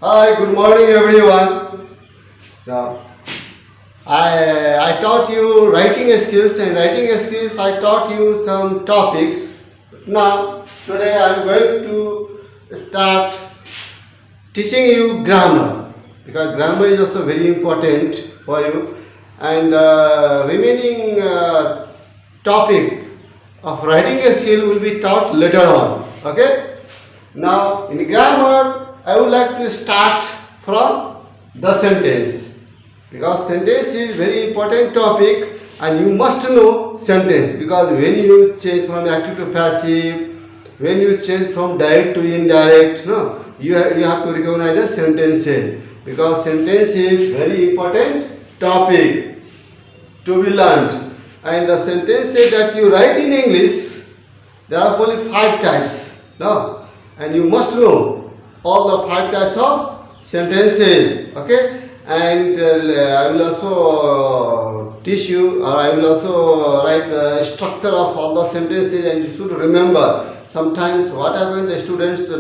Hi, good morning everyone. Now, I taught you writing skills and writing skills. I taught you some topics. Now, today I am going to start teaching you grammar because grammar is also very important for you. And remaining topic of writing a skill will be taught later on. Okay? Now, in grammar, I would like to start from the sentence because sentence is very important topic and you must know sentence because when you change from active to passive, when you change from direct to indirect, no, you have to recognize the sentences because sentence is very important topic to be learned. And the sentences that you write in English, there are only five types. No? And you must know all the five types of sentences. Okay? And I will also teach you, or I will also write the structure of all the sentences, and you should remember. Sometimes what happens, the students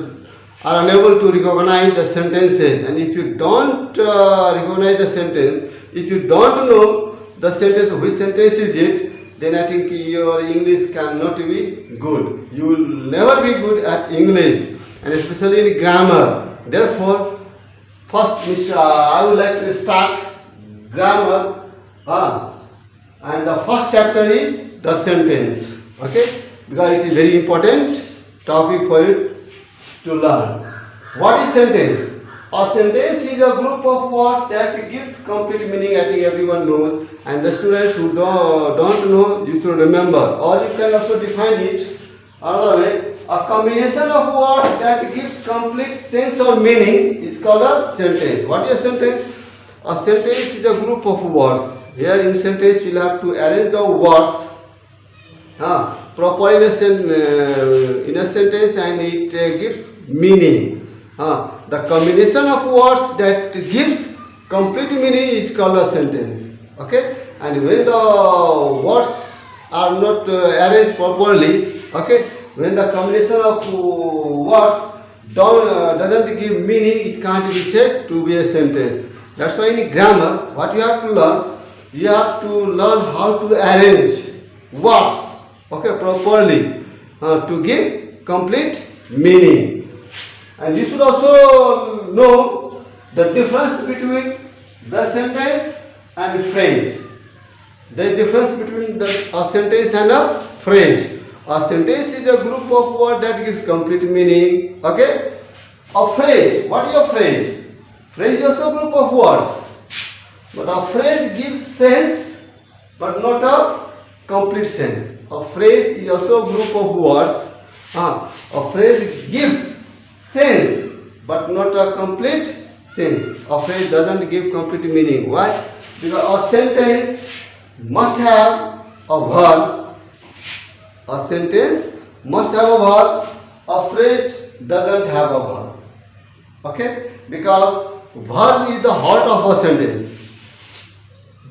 are unable to recognize the sentences, and if you don't recognize the sentence, if you don't know the sentence, which sentence is it, then I think your English cannot be good. You will never be good at English, and especially in grammar. Therefore, first, I would like to start grammar, and the first chapter is the sentence. Okay, because it is very important topic for you to learn. What is sentence? A sentence is a group of words that gives complete meaning. I think everyone knows, and the students who don't know, you should remember. Or you can also define it another way. A combination of words that gives complete sense or meaning is called a sentence. What is a sentence? A sentence is a group of words. Here in sentence, you will have to arrange the words properly in a sentence, and it gives meaning. The combination of words that gives complete meaning is called a sentence. Okay? And when the words are not arranged properly, okay, when the combination of words doesn't give meaning, it can't be said to be a sentence. That's why in grammar, what you have to learn, you have to learn how to arrange words, okay, properly to give complete meaning. And you should also know the difference between the sentence and phrase. The difference between a sentence and a phrase. A sentence is a group of words that gives complete meaning. Okay? A phrase. What is a phrase? Phrase is also a group of words. But a phrase gives sense, but not a complete sense. A phrase is also a group of words. A phrase gives sense, but not a complete sense. A phrase doesn't give complete meaning. Why? Because a sentence must have a verb. A sentence must have a verb. A phrase doesn't have a verb. Okay? Because verb is the heart of a sentence.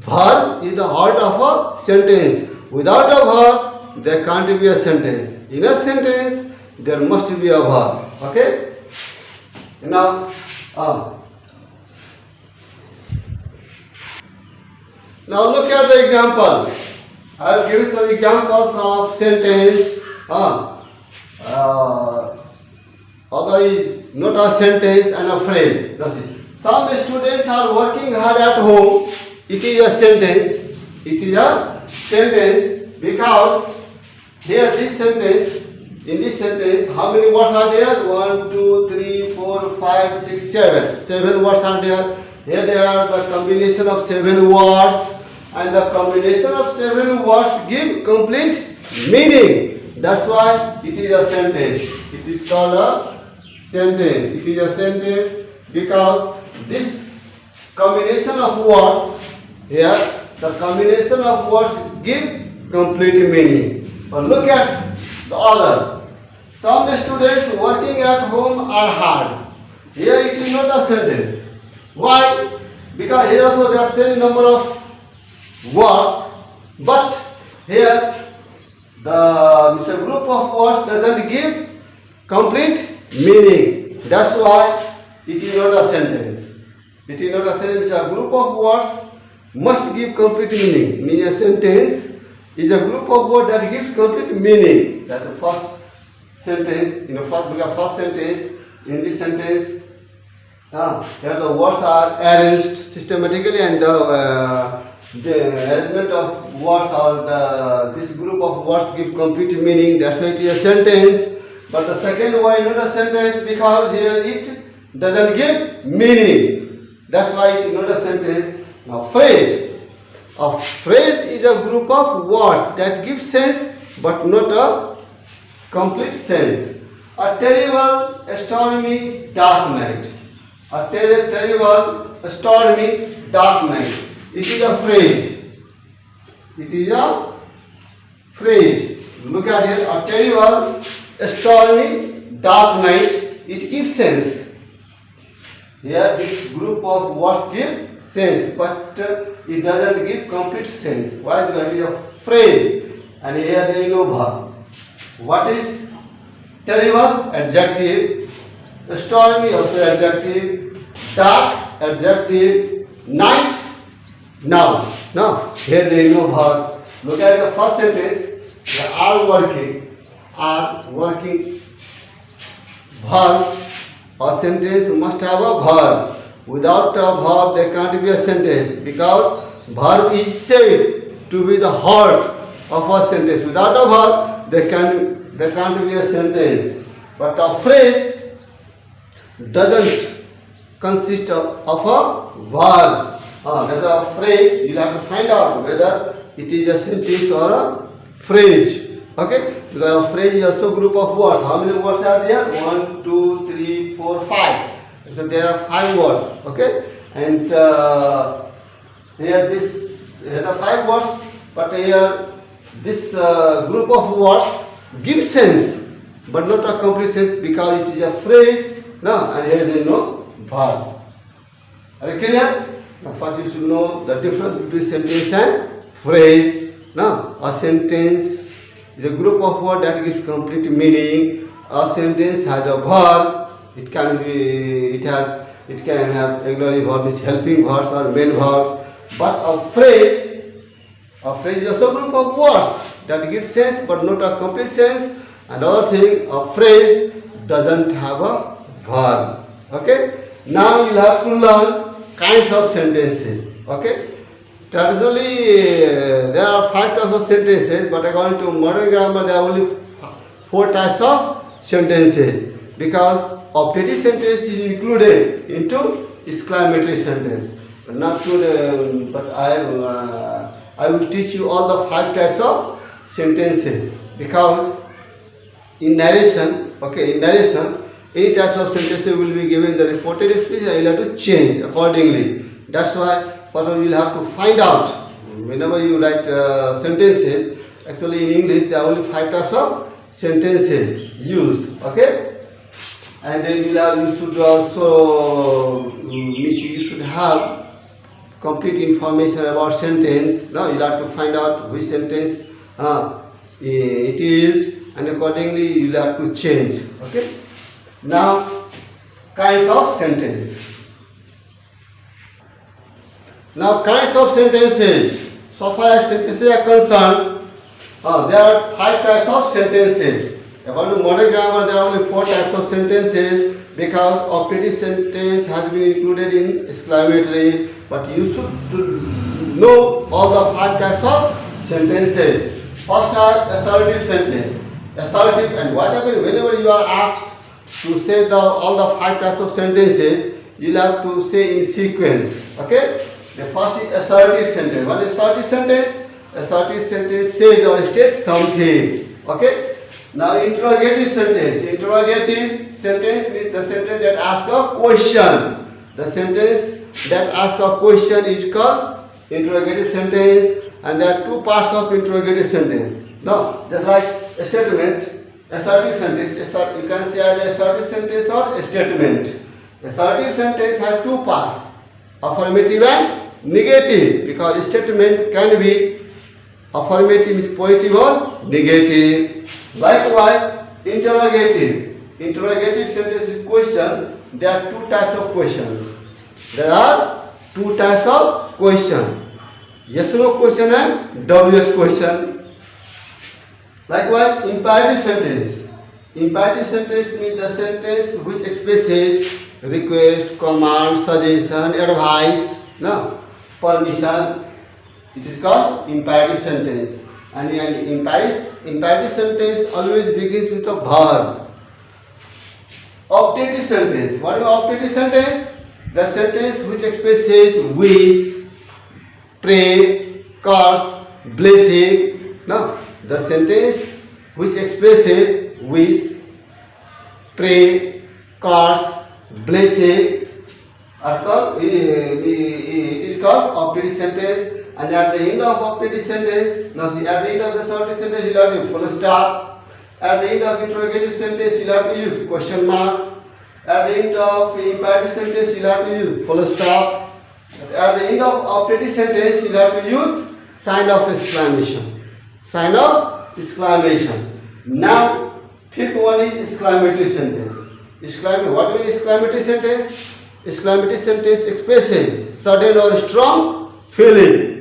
Verb is the heart of a sentence. Without a verb, there can't be a sentence. In a sentence, there must be a verb. Okay? Now, look at the example. I have given some examples of sentence. Although is not a sentence and a phrase. Some students are working hard at home. It is a sentence. It is a sentence because here this sentence. In this sentence, how many words are there? 1, 2, 3, 4, 5, 6, 7. 7 words are there. Here there are the combination of 7 words, and the combination of 7 words give complete meaning. That's why it is a sentence. It is called a sentence. It is a sentence because this combination of words here, the combination of words give complete meaning. But look at the other. Some students working at home are hard. Here it is not a sentence. Why? Because here also there are same number of words, but here this group of words doesn't give complete meaning. That's why it is not a sentence. It is not a sentence. A group of words must give complete meaning. Meaning a sentence is a group of words that gives complete meaning. That's the first sentence. First sentence. In this sentence, here the words are arranged systematically, and the arrangement of words or this group of words give complete meaning. That's why it is a sentence. But the second one is not a sentence because here it doesn't give meaning. That's why it is not a sentence. Now phrase. A phrase is a group of words that give sense but not a complete sense. A terrible, stormy, dark night. A terrible, stormy, dark night. It is a phrase. It is a phrase. Look at it. A terrible, stormy, dark night. It gives sense. Here this group of words give sense, but it doesn't give complete sense. Why? Because it is a phrase, and here there is no verb. What is terrible? Adjective. Stormy also adjective. Dark adjective. Night noun. Now here there is no verb. Look at the first sentence. They are working. Are working. Verb. A sentence must have a verb. Without a verb, there can't be a sentence because verb is said to be the heart of a sentence. Without a verb, there can't be a sentence. But a phrase doesn't consist of a verb. That's a phrase. You'll have to find out whether it is a sentence or a phrase. Okay? Because a phrase is also a group of words. How many words are there? 1, 2, 3, 4, 5. So there are 5 words. Okay? And here are 5 words, but here this group of words gives sense, but not a complete sense because it is a phrase. No, and here there is no verb. Are you clear? Now first you should know the difference between sentence and phrase. Now a sentence is a group of words that gives complete meaning. A sentence has a verb. It can have auxiliary verbs, helping verbs or main verbs. But a phrase is also a group of words that give sense but not a complete sense. Another thing, a phrase doesn't have a verb. Okay? Now you have to learn kinds of sentences. Okay? Traditionally, there are 5 types of sentences, but according to modern grammar, there are only 4 types of sentences because optative sentence is included into exclamatory sentence. But I will teach you all the 5 types of sentences because in narration, any types of sentences will be given in the reported speech and you have to change accordingly. That's why first you will have to find out whenever you write sentences. Actually in English there are only 5 types of sentences used. Okay? And then you should also you should have complete information about sentence. Now you have to find out which sentence it is, and accordingly you will have to change. Okay. Now kinds of sentence. Now kinds of sentences. So far as sentences are concerned, there are 5 types of sentences. According to modern grammar, there are only 4 types of sentences because optative sentence has been included in exclamatory. But you should know all the 5 types of sentences. First are assertive sentence. Assertive, and whenever you are asked to say all the 5 types of sentences, you will have to say in sequence. Okay? The first is assertive sentence. What is assertive sentence? Assertive sentence says or states something. Okay? Now interrogative sentence. Interrogative sentence means the sentence that asks a question. The sentence that asks a question is called interrogative sentence, and there are 2 parts of interrogative sentence. Now, just like a statement, assertive sentence, you can say either assertive sentence or a statement. Assertive sentence has 2 parts, affirmative and negative, because statement can be affirmative is positive or negative. Likewise, interrogative. Interrogative sentence is question. there are two types of questions. There are two types of question. Yes or no question and WS question. Likewise, imperative sentence. Imperative sentence means the sentence which expresses request, command, suggestion, advice, no, permission. It is called imperative sentence. And imperative sentence always begins with a verb. Optative sentence. What is optative sentence? The sentence which expresses wish, pray, curse, blessing. No, the sentence which expresses wish, pray, curse, blessing are called, it is called optative sentence. And at the end of optative sentence, now see, at the end of the assertive sentence you have to use full stop. At the end of interrogative sentence you have to use question mark. At the end of imperative sentence you have to use full stop. At the end of optative sentence you have to use sign of exclamation. Sign of exclamation. Now fifth one is exclamatory sentence. What means exclamatory sentence? Exclamatory sentence expresses sudden or strong feeling.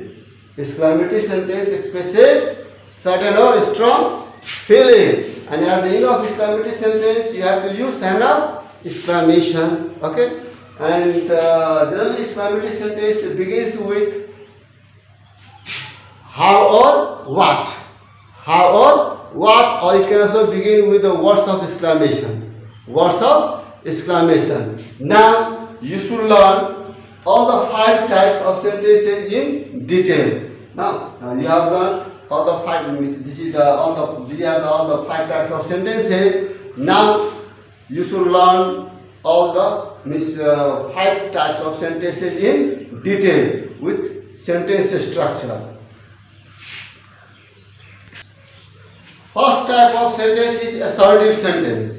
Exclamatory sentence expresses sudden or strong feeling. And at the end of exclamatory sentence you have to use sign of exclamation. Okay? And generally exclamatory sentence begins with how or what. How or what, or it can also begin with the words of exclamation. Words of exclamation. Now you should learn all the 5 types of sentences in detail. Now you have learned all the 5. This is all the 5 types of sentences. Now you should learn all the 5 types of sentences in detail with sentence structure. First type of sentence is assertive sentence.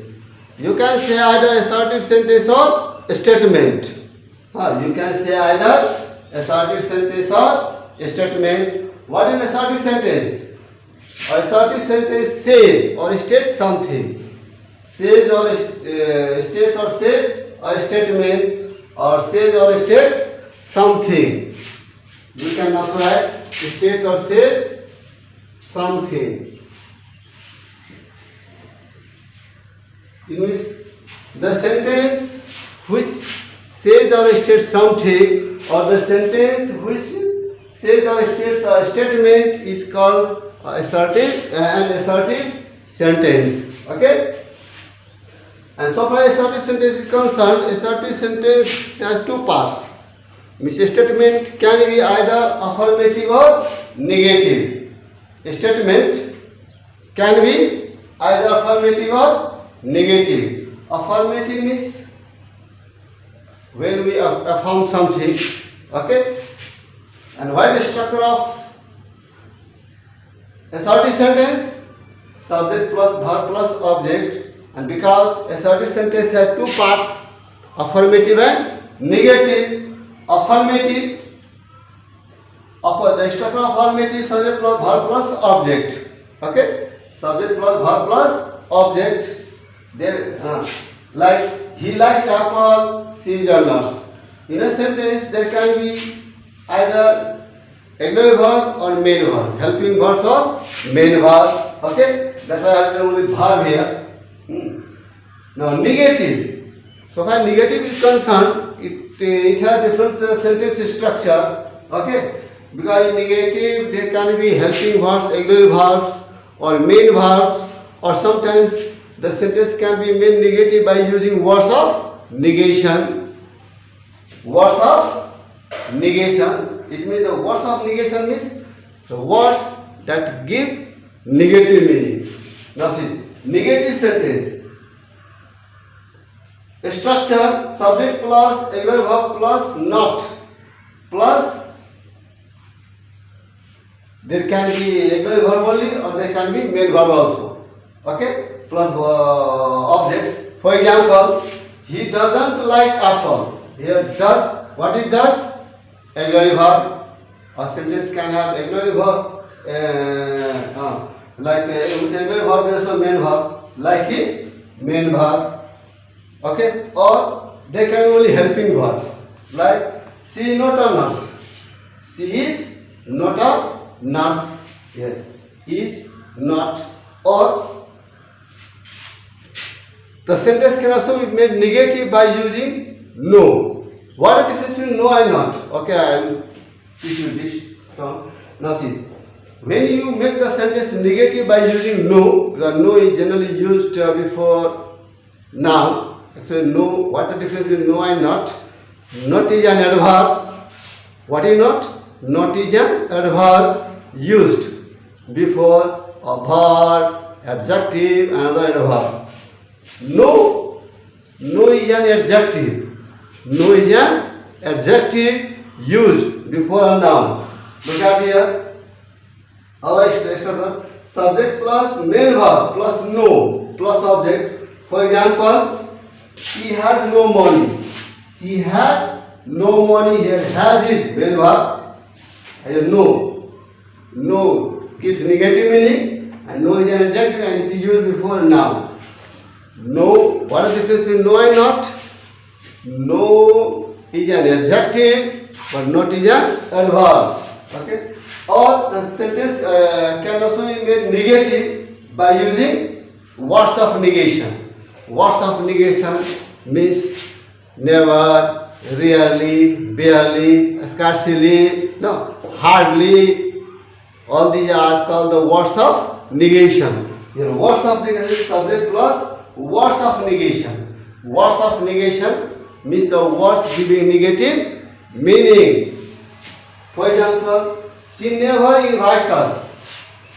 You can say either assertive sentence or statement. You can say either assertive sentence or statement. What is assertive sentence? Assertive sentence says or states something. Says or states or says a statement, or says or states something. You can also write states or says something. It means the sentence which says or states something, or the sentence which says or states a statement is called assertive sentence. Okay? And so far assertive sentence is concerned, assertive sentence has 2 parts. Means statement can be either affirmative or negative. Statement can be either affirmative or negative. Affirmative means when we affirm something. Okay? And what is the structure of assertive sentence? Subject plus verb plus object. And because assertive sentence has 2 parts, affirmative and negative. Affirmative, the structure of affirmative, subject plus verb plus object. Okay? Subject plus verb plus object. There, like he likes apple, she is a nurse. In a sentence, there can be either auxiliary verb or main verb, helping verbs or main verb. Okay, that's why I have done with verb here. Now negative. So far negative is concerned, it has different sentence structure. Okay, because in negative there can be helping verbs, auxiliary verbs, or main verbs, or sometimes the sentence can be made negative by using words of negation. Words of negation. It means the words of negation means the words that give negative meaning. Now see, negative sentence. Structure, subject plus auxiliary verb plus not, plus there can be auxiliary verb only, or there can be main verb also. Okay, plus object. For example, he doesn't like apple. Here does, what it does? Auxiliary verb. A sentence can have auxiliary verb, like with auxiliary verb there is also main verb, like his main verb. Okay, or they can be only helping verbs. Like, she is not a nurse. She is not a nurse. Yes, is not. Or the sentence can also be made negative by using no. What is the difference between no and not? Okay, I will teach you this term. Now see, when you make the sentence negative by using no, because no is generally used before noun. Actually, no. What is the difference between no and not? Not is an adverb. What is not? Not is an adverb used before a verb, adjective, another adverb. No, no is an adjective. No is an adjective used before a noun. Look at here. Our expression subject plus main verb plus no plus object. For example, she has no money. She has no money. Here has is main verb. Here no. No gives negative meaning and no is an adjective and it is used before noun. No. What is the difference between no and not? No is an adjective but not is an adverb. Okay. Or the sentence can also be made negative by using words of negation. Words of negation means never, rarely, barely, scarcely, no, hardly. All these are called the words of negation. Here, words of negation is subject plus words of negation. Words of negation means the words giving negative meaning. For example, she never invites us.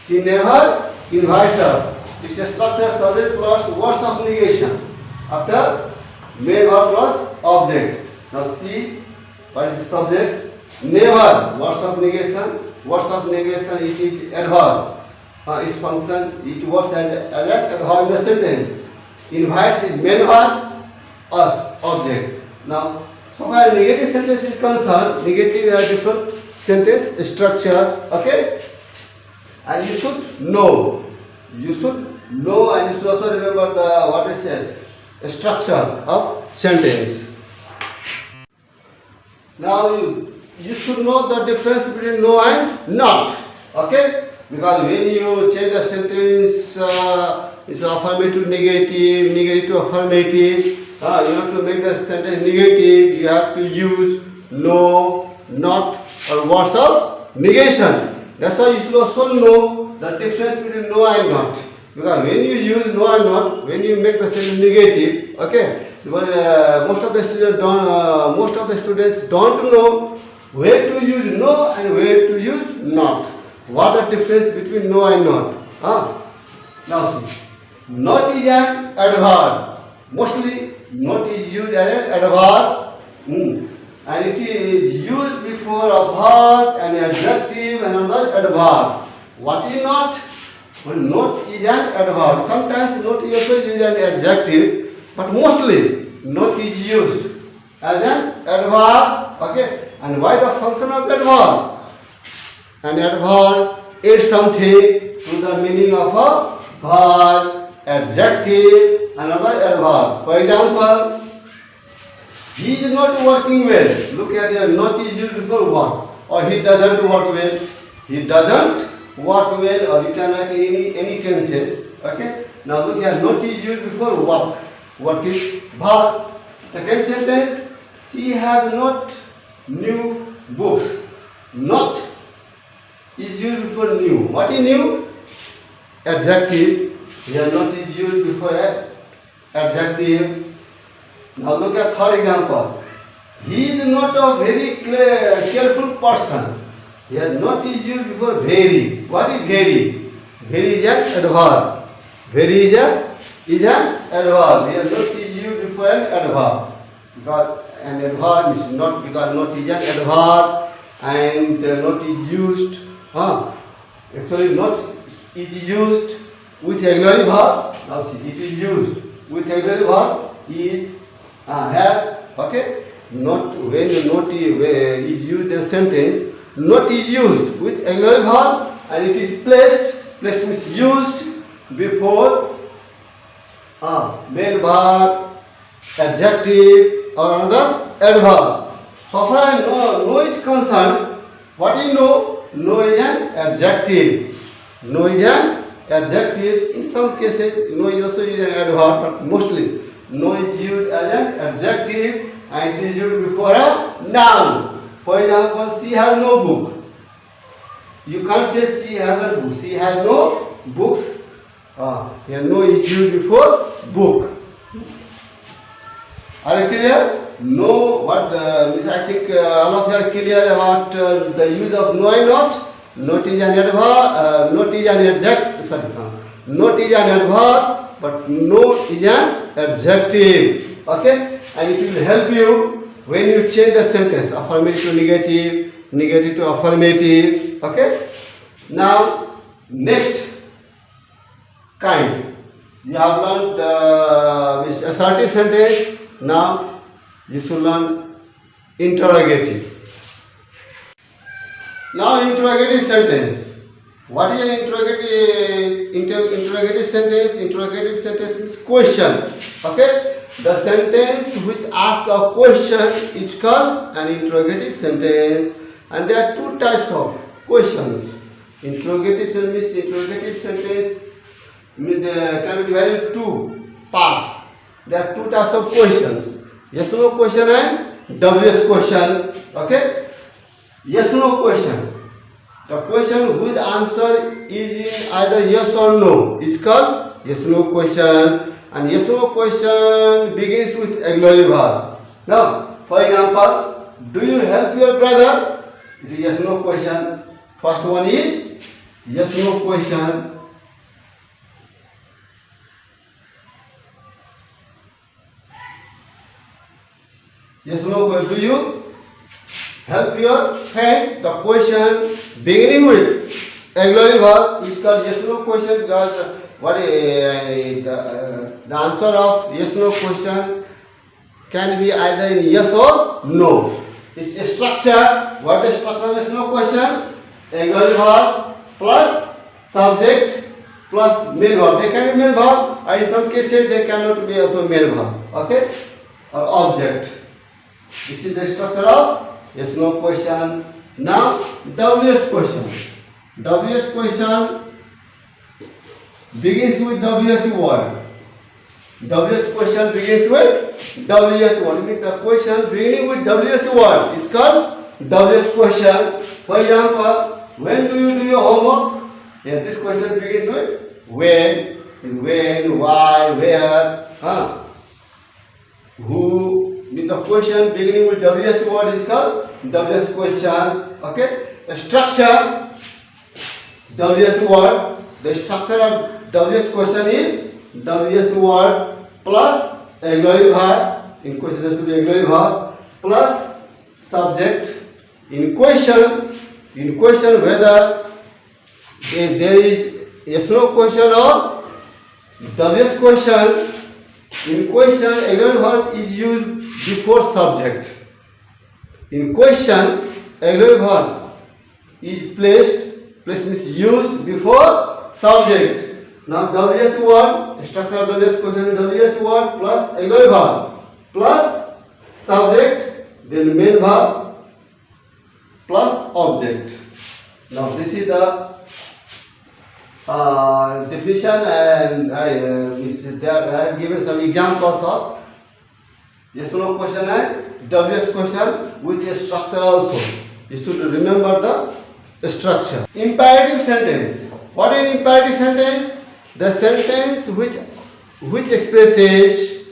She never invites us. It's a structure subject plus words of negation. After main verb plus object. Now see, what is the subject? Never. Words of negation. Words of negation it is adverb. Its function, it works as an adverb in a sentence. Invites is main verb, us, object. Now, so far negative sentence is concerned, negative are different sentence structure, okay? And you should know. You should know and you should also remember the what I said, structure of sentence. Now you should know the difference between no and not, okay? Because when you change the sentence, it's affirmative to negative, negative to affirmative. You have to make the sentence negative. You have to use no, not, or words of negation. That's why you should also know the difference between no and not. Because when you use no and not, when you make the sentence negative, okay, most of the students don't know where to use no and where to use not. What the difference between no and not? Now see, not is an adverb. Mostly not is used as an adverb, and it is used before a verb, an adjective, and another adverb. What is not? Well, not is an adverb. Sometimes not is also used as an adjective, but mostly not is used as an adverb. Okay, and why the function of adverb? An adverb adds something to the meaning of a verb, adjective, another adverb. For example, he is not working well. Look at here, not is used before work. Or he doesn't work well. He doesn't work well, or you can write any tension. Okay? Now look here, not is used before work. Work is verb. Second sentence, she has not new books. Not is used before new. What is new? Adjective. Here not is used before adjective. Now look at third example. He is not a very careful person. Here not is used before very. What is very? Very is an adverb. Very is an adverb. Here not is used before an adverb. Because an adverb is not, because not is an adverb and not is used. Actually not is used with auxiliary verb. Now see, it is used with auxiliary verb is have. Okay, not when the not is used in a sentence. Not is used with auxiliary verb and it is placed. Placed means used before main verb, adjective, or another adverb. So far as no is concerned, what is no? No is an adjective. No is an adjective. In some cases, no is also used as an adverb, but mostly no is used as an adjective and it is used before a noun. For example, she has no book. You can't say she has a book. She has no books. Here no is used before book. Are you clear? No, what I think all of you are clear about the use of no and not. Not is an adverb. Not is an adjective. Not is an adverb, but no is an adjective. Okay, and it will help you when you change the sentence, affirmative to negative, negative to affirmative. Okay. Now next kinds. You have learned the assertive sentence. Now you should learn interrogative. Now interrogative sentence. What is an interrogative sentence? Interrogative sentence means question. Okay? The sentence which asks a question is called an interrogative sentence. And there are two types of questions. Interrogative sentence can be divided into two parts. There are two types of questions. Yes or no question and WS question. Okay? Yes or no question. The question whose answer is in either yes or no is called yes or no question. And yes or no question begins with auxiliary verb. Now, for example, do you help your brother? It is yes or no question. First one is yes or no question. Yes or no question. Do you help your friend? The question beginning with auxiliary verb is called yes or no question because what is the answer of yes or no question can be either in yes or no. It's a structure. What is structure of yes or no question? Auxiliary verb plus subject plus main verb. They can be main verb, and in some cases they cannot be also main verb. Okay, or object. This is the structure of yes no question. Now WS question. WS question begins with WS word. WS question begins with WS word. Means the question beginning with WS word is called WS question. For example, when do you do your homework? Yeah, this question begins with when, why, where, who. The question beginning with WS word is called WS question. Okay. The structure WS word. The structure of WS question is WS word plus auxiliary verb. In question there should be auxiliary verb plus subject. In question whether there is yes no question or WS question. In question, auxiliary verb is used before subject. In question, auxiliary verb is placed means used before subject. Now WS word, structure of WS question, WS word plus auxiliary verb plus subject, then main verb plus object. Now this is the definition, and I have given some examples of yes or no question and WS question with a structure also. You should remember the structure. Imperative sentence. What is imperative sentence? The sentence which expresses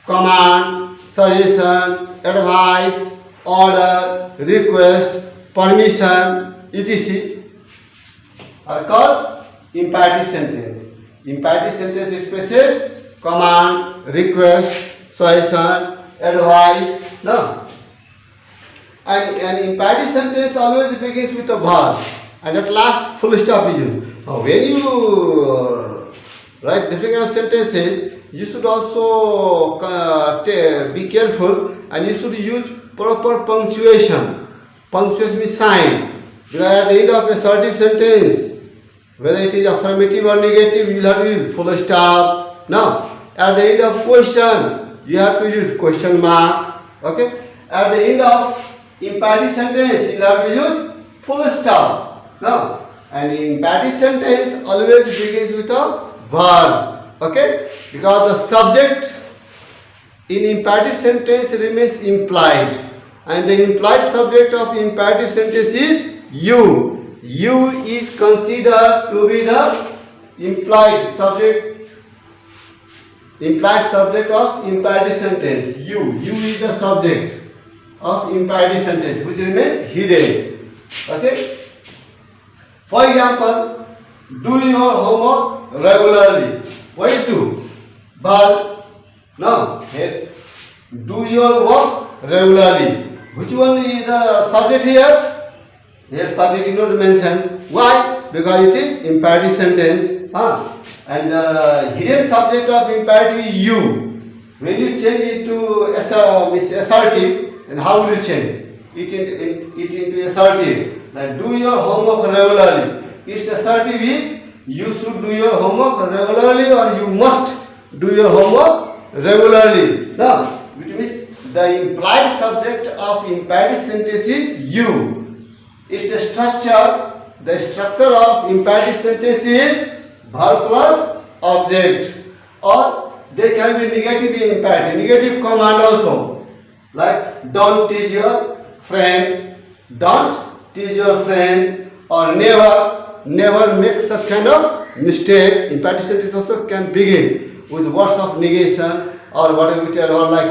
command, suggestion, advice, order, request, permission, etc. are called imperative sentence. Imperative sentence expresses command, request, suggestion, advice. No. And an imperative sentence always begins with a verb, and at last full stop is used. Now, when you write different kind of sentences, you should also be careful, and you should use proper punctuation. Punctuation means sign. Because at the end of a assertive sentence, whether it is affirmative or negative, you will have to use full stop. Now, at the end of question, you have to use question mark. Okay. At the end of imperative sentence, you have to use full stop. No. And imperative sentence always begins with a verb. Okay. Because the subject in imperative sentence remains implied. And the implied subject of imperative sentence is you. You is considered to be the implied subject of imperative sentence. You is the subject of imperative sentence which remains hidden. Okay. For example, do your homework regularly. What is do? But no, here. Do your work regularly. Which one is the subject here? Here subject is not mentioned. Why? Because it is imperative sentence. And the hidden subject of imperative is you. When you change it to assertive, then how will you change it into assertive? Like do your homework regularly. Its assertive is you should do your homework regularly or you must do your homework regularly. Now, which means the implied subject of imperative sentence is you. Its structure, the structure of imperative sentence is verb plus object, or there can be negative imperative, negative command also, like don't tease your friend, don't tease your friend, or never make such kind of mistake. Imperative sentence also can begin with words of negation or whatever which are like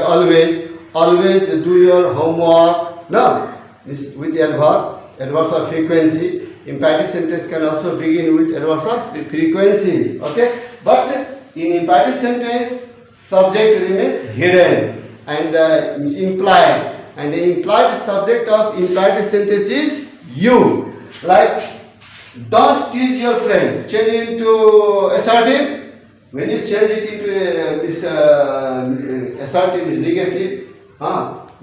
always do your homework. No, with adverbs of frequency. Imperative sentence can also begin with adverbs of frequency. Okay, but in imperative sentence, subject remains hidden and is implied, and the implied subject of imperative sentence is you. Like don't tease your friend. Change it into assertive. When you change it into assertive is negative.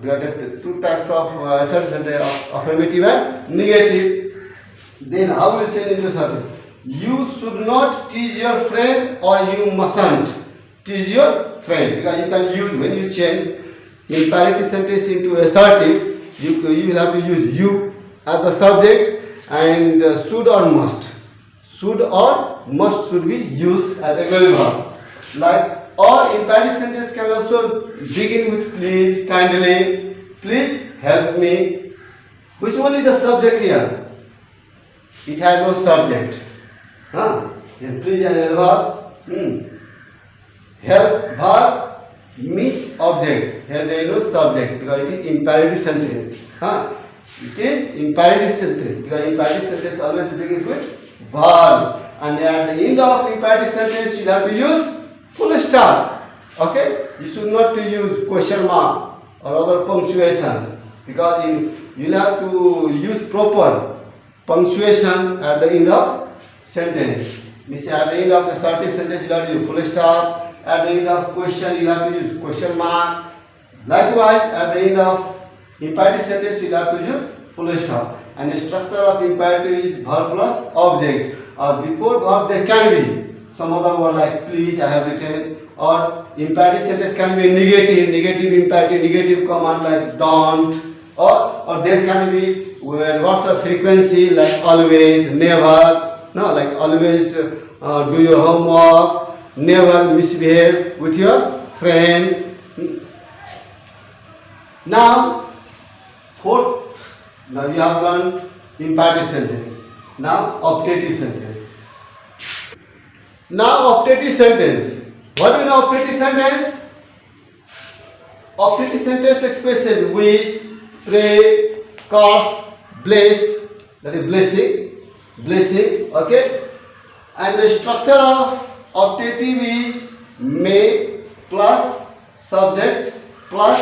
There are two types of assertive, affirmative and negative. Then how will change into assertive? You should not tease your friend, or you mustn't tease your friend. Because you can use, when you change imperative sentence into assertive, you will have to use you as the subject, and should or must. Should or must should be used as a verb. Like, or imperative sentence can also begin with please, kindly, please help me. Which one is the subject here? It has no subject. Here please and verb. Help verb, me object. Here there is no subject because it is imperative sentence. It is imperative sentence because imperative sentence always begins with verb. And at the end of imperative sentence you have to use full stop. Okay? You should not to use question mark or other punctuation, because you will have to use proper punctuation at the end of sentence. Means at the end of the assertive sentence you have to use full stop. At the end of question you have to use question mark. Likewise, at the end of imperative sentence you have to use full stop. And the structure of imperative is verb plus object. Or before verb there can be some other word like please, I have written, or imperative sentence can be negative imperative, negative command like don't, or there can be words of frequency like always, never, no, like always do your homework, never misbehave with your friend. Now, fourth, now you have learned imperative sentence. Now, optative sentence. Now, optative sentence. What is an optative sentence? Optative sentence expresses wish, pray, curse, bless, that is blessing, okay? And the structure of optative is may plus subject plus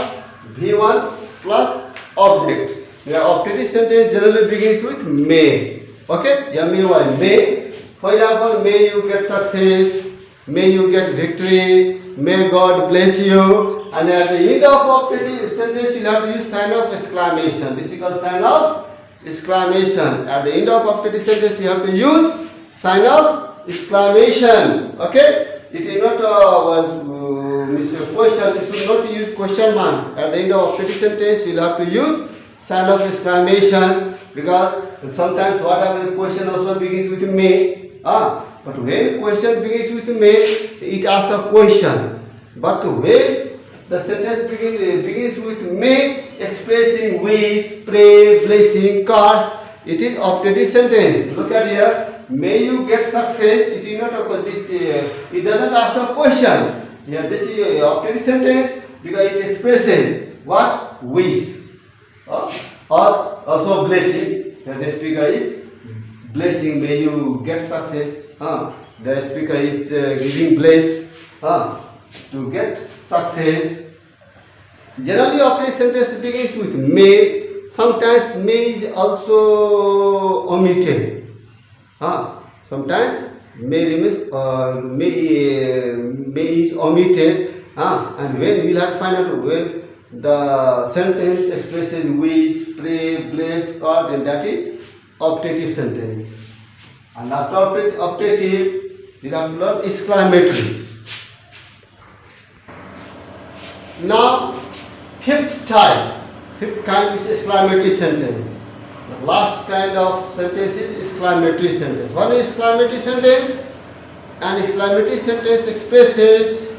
V1 plus object. The optative sentence generally begins with may, okay? M-A-Y, may. For example, may you get success, may you get victory, may God bless you. And at the end of optative sentence, you have to use sign of exclamation. This is called sign of exclamation. At the end of optative sentence, you have to use sign of exclamation. Okay? It is not means a question, you should not use question mark. At the end of operative sentence, you will have to use sign of exclamation, because sometimes whatever question also begins with may. But when question begins with may, it asks a question. But when the sentence begins with may, expressing wish, pray, blessing, curse, it is operative sentence. Look at here. May you get success. It is not a it doesn't ask a question. Here this is operative sentence because it expresses what wish, or also blessing. The speaker is blessing. May you get success. The speaker is giving bless to get success. Generally, operative sentence begins with may. Sometimes may is also omitted. Sometimes may remains may is omitted. And when we will have to find out when the sentence expresses wish, pray, bless, God, then that is operative sentence. And after operative, we have to learn exclamatory. Now, fifth kind is exclamatory sentence. The last kind of sentence is exclamatory sentence. What is exclamatory sentence? An exclamatory sentence expresses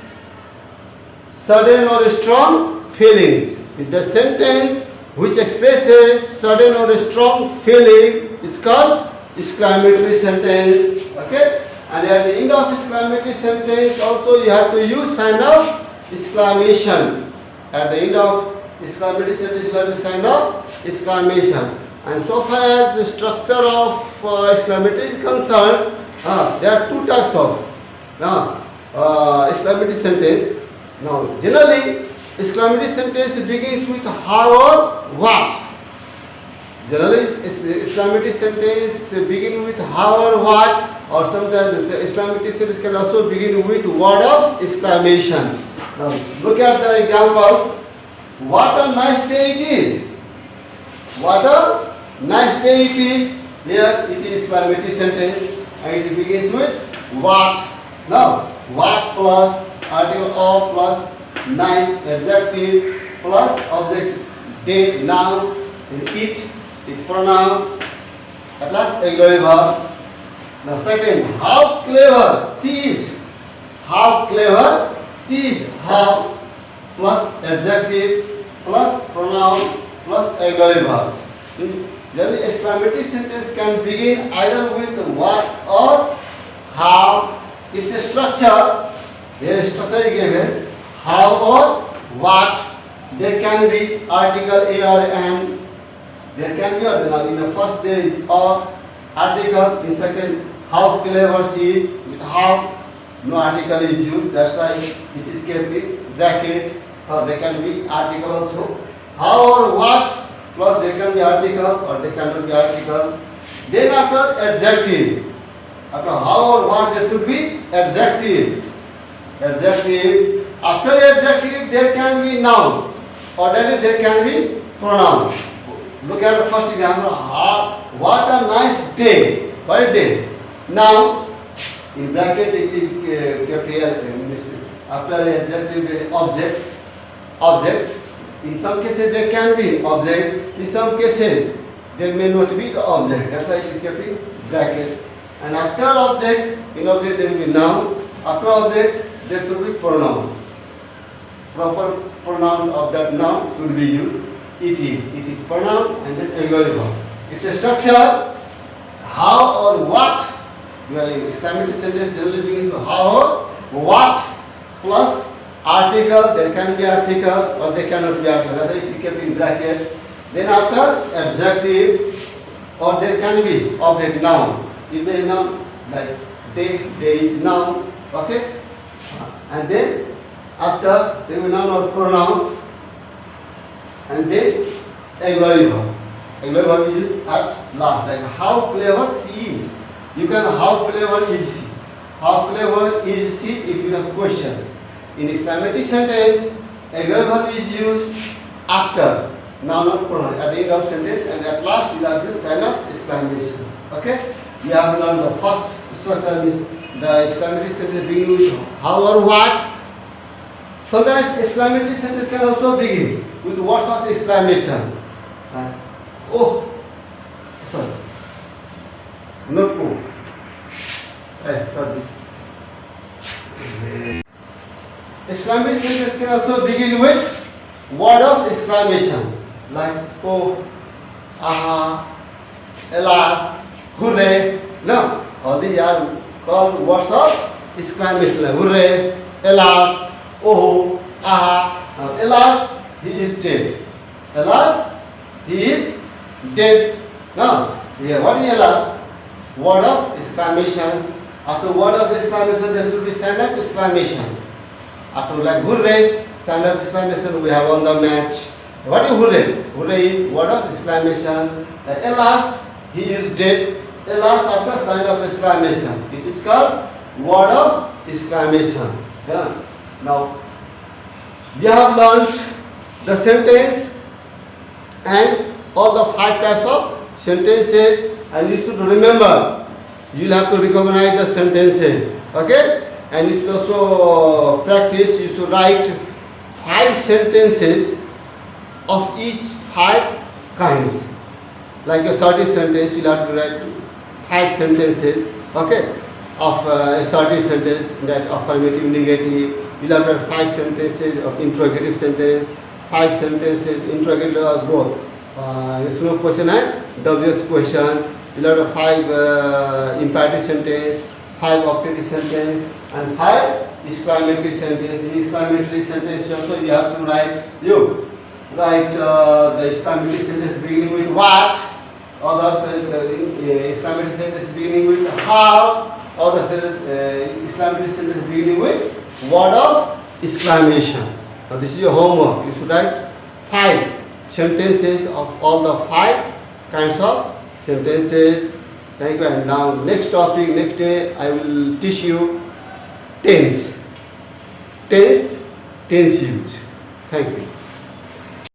sudden or strong feelings. With the sentence which expresses sudden or strong feeling is called exclamatory sentence. Okay? And at the end of exclamatory sentence also you have to use sign of exclamation. At the end of exclamatory sentence you have to sign of exclamation. And so far as the structure of exclamatory is concerned, there are two types of exclamatory sentence. Now, generally, exclamatory sentence begins with how or what. Generally, exclamatory sentence begin with how or what, or sometimes the exclamatory sentence can also begin with word of exclamation. Now, look at the examples. What a nice day it is. What a nice day it is. Here it is exclamatory sentence and it begins with what. Now, what plus article of plus nice adjective plus object day noun and it pronoun. At last auxiliary verb. Now second, how clever she is. How clever she is. How plus adjective plus pronoun plus auxiliary verb. The exclamatory sentence can begin either with what or how. It's a structure. Here is structure given. How or what. There can be article a or an. There can be in the first there is or article. In second, how clever she is. With how, no article is used. That's why it is kept in bracket. There can be article also. How or what. Plus there can be article or there cannot be article. Then after adjective. After how or what there should be adjective. Adjective. After adjective there can be noun. Ordinarily there can be pronoun. Look at the first example. What a nice day. What a day. Now in bracket it is kept here. After adjective object. Object. In some cases there can be object, in some cases there may not be the object. That's why it is kept in bracket. And after object, in object there will be noun. After object there should be pronoun. Proper pronoun of that noun should be used. It is pronoun and then auxiliary verb. It's a structure. How or what. Exclamatory sentence generally begins with how or what plus article. There can be article or there cannot be article. That's why it is kept in bracket. Then after adjective or there can be object noun. It may noun like day is noun. Okay. And then after there will be noun or pronoun. And then auxiliary verb. Auxiliary verb is at last. Like how clever she is. You can how clever is she. How clever is she if you have a question. In exclamatory sentence, auxiliary verb is used after noun or pronoun at the end of sentence, and at last you have the sign of exclamation. Okay? We have learned the first structure is the exclamatory sentence begins with how or what. Sometimes exclamatory sentence can also begin with words of exclamation. Oh, sorry. Not oh. Sorry. Exclamatory sentence can also begin with word of exclamation like oh, aha, alas, hooray. No, all these are called words of exclamation like hooray, alas, oh, aha. Alas, he is dead. Alas, he is dead. Now, here, what is alas? Word of exclamation. After word of exclamation, there should be sign of exclamation. After like hooray, sign of exclamation, we have won the match. What is hooray? Hooray is word of exclamation. Alas, he is dead. Alas, after sign of exclamation. It is called word of exclamation. Yeah. Now, we have learned the sentence and all the 5 types of sentences, and you should remember, you will have to recognize the sentences, okay? And you should also practice, you should write 5 sentences of each 5 kinds. Like a assertive sentence, you will have to write 5 sentences, okay? Of assertive sentence, that affirmative, negative. You will have to write 5 sentences of interrogative sentence, 5 sentences, interrogative both. Yes no question and WS question. You will have 5 imperative sentence, 5 optative sentence, and 5 exclamatory sentence. In exclamatory sentence also you have to write the exclamatory sentence beginning with what, or the exclamatory sentence beginning with how, or the exclamatory sentence beginning with word of exclamation. Now this is your homework. You should write 5 sentences of all the 5 kinds of sentences. Thank you. And now next topic, next day I will teach you tense use. Thank you.